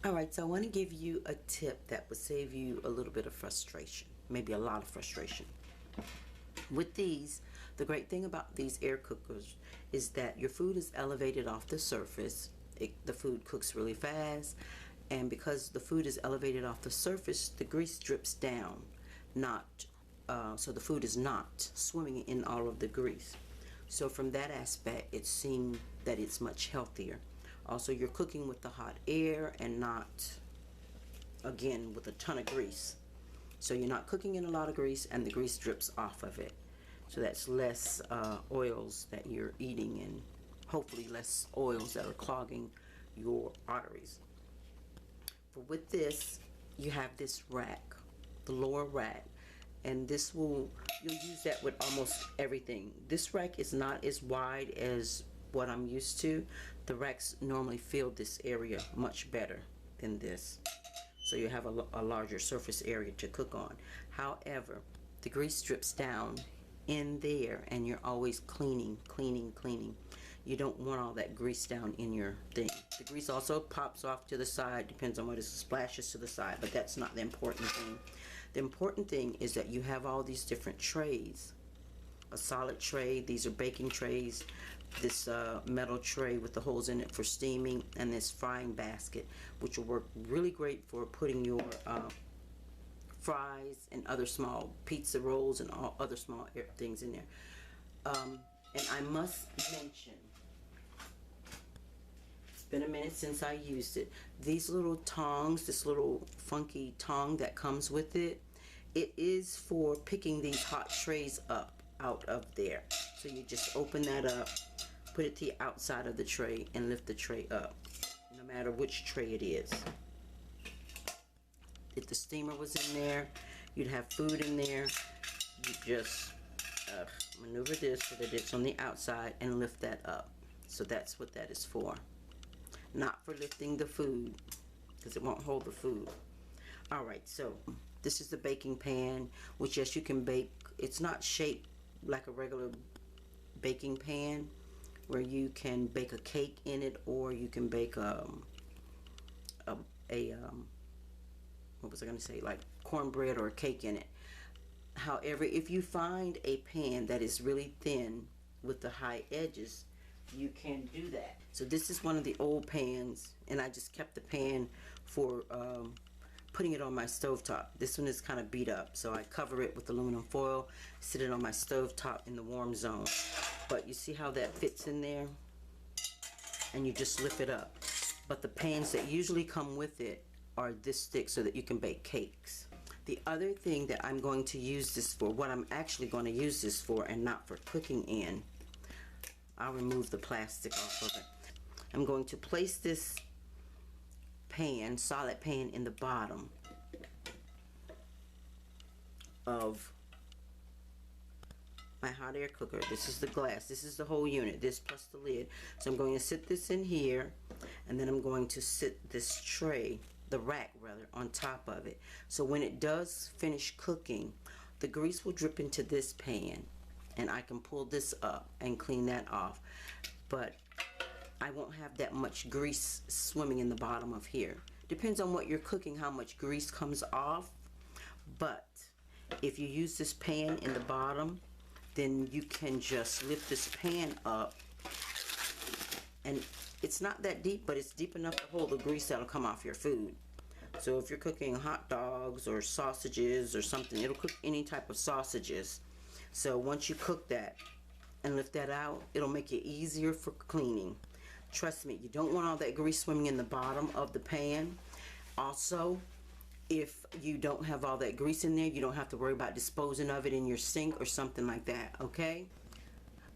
Alright, so I want to give you a tip that will save you a little bit of frustration, maybe a lot of frustration. With these, the great thing about these air cookers is that your food is elevated off the surface. The food cooks really fast, and because the food is elevated off the surface, the grease drips down, so the food is not swimming in all of the grease. So from that aspect, it seems that it's much healthier. Also, you're cooking with the hot air and not, again, with a ton of grease. So you're not cooking in a lot of grease, and the grease drips off of it. So that's less oils that you're eating, and hopefully less oils that are clogging your arteries. But with this, you have this rack, the lower rack, and you'll use that with almost everything. This rack is not as wide as what I'm used to. The racks normally fill this area much better than this, so you have a larger surface area to cook on. However, the grease drips down in there, and you're always cleaning. You don't want all that grease down in your thing. The grease also pops off to the side, depends on what it splashes to the side, but that's not the important thing. The important thing is that you have all these different trays. A solid tray, these are baking trays, this metal tray with the holes in it for steaming, and this frying basket, which will work really great for putting your fries and other small pizza rolls and all other small things in there. And I must mention, it's been a minute since I used it. These little tongs, this little funky tong that comes with it, it is for picking these hot trays up out of there. So you just open that up, put it to the outside of the tray, and lift the tray up, no matter which tray it is. If the steamer was in there, you'd have food in there. You just maneuver this so that it's on the outside and lift that up. So that's what that is for. Not for lifting the food, because it won't hold the food. Alright, so this is the baking pan, which, yes, you can bake. It's not shaped like a regular baking pan where you can bake a cake in it, or you can bake what was I going to say, like cornbread or a cake in it. However, if you find a pan that is really thin with the high edges, you can do that. So this is one of the old pans, and I just kept the pan for putting it on my stovetop. This one is kind of beat up, so I cover it with aluminum foil, sit it on my stovetop in the warm zone. But you see how that fits in there, and you just lift it up. But the pans that usually come with it are this thick so that you can bake cakes. The other thing that I'm going to use this for, what I'm actually going to use this for, and not for cooking in, I'll remove the plastic off of it. I'm going to place this pan, solid pan, in the bottom of my hot air cooker. This is the glass. This is the whole unit, this plus the lid. So I'm going to sit this in here, and then I'm going to sit this tray, the rack rather, on top of it. So when it does finish cooking, the grease will drip into this pan, and I can pull this up and clean that off. But I won't have that much grease swimming in the bottom of here. Depends on what you're cooking, how much grease comes off. But if you use this pan in the bottom, then you can just lift this pan up, and it's not that deep, but it's deep enough to hold the grease that'll come off your food. So if you're cooking hot dogs or sausages or something, it'll cook any type of sausages. So once you cook that and lift that out, it'll make it easier for cleaning. Trust me, you don't want all that grease swimming in the bottom of the pan. Also, if you don't have all that grease in there, you don't have to worry about disposing of it in your sink or something like that, okay?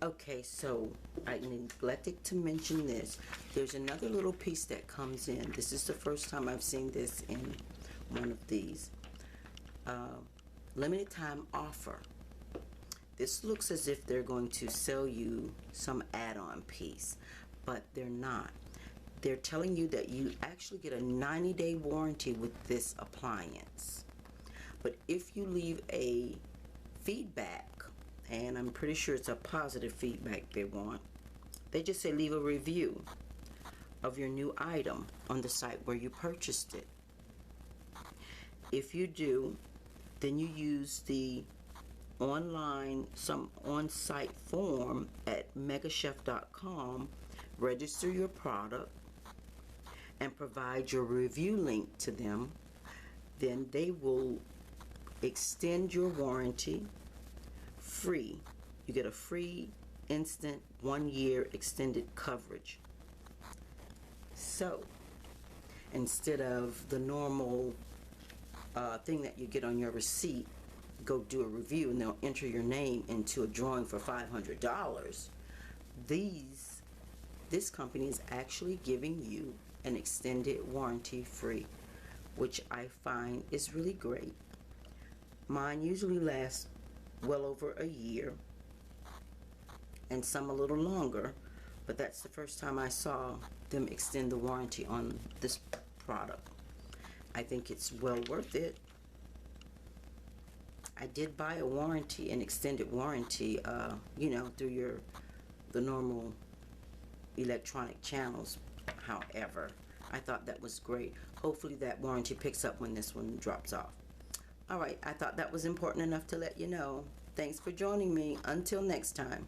Okay, so I neglected to mention this. There's another little piece that comes in. This is the first time I've seen this in one of these. Limited time offer. This looks as if they're going to sell you some add-on piece, but they're not. They're telling you that you actually get a 90-day warranty with this appliance. But if you leave a feedback, and I'm pretty sure it's a positive feedback they want, they just say leave a review. of your new item on the site where you purchased it. If you do, then you use the some on-site form at megachef.com, register your product, and provide your review link to them. Then they will extend your warranty free. You get a free instant 1-year extended coverage. So instead of the normal thing that you get on your receipt, go do a review and they'll enter your name into a drawing for $500. This company is actually giving you an extended warranty free, which I find is really great. Mine usually lasts well over a year, and some a little longer, but that's the first time I saw them extend the warranty on this product. I think it's well worth it. I did buy a warranty, an extended warranty, through the normal electronic channels. However, I thought that was great. Hopefully that warranty picks up when this one drops off. All right, I thought that was important enough to let you know. Thanks for joining me. Until next time.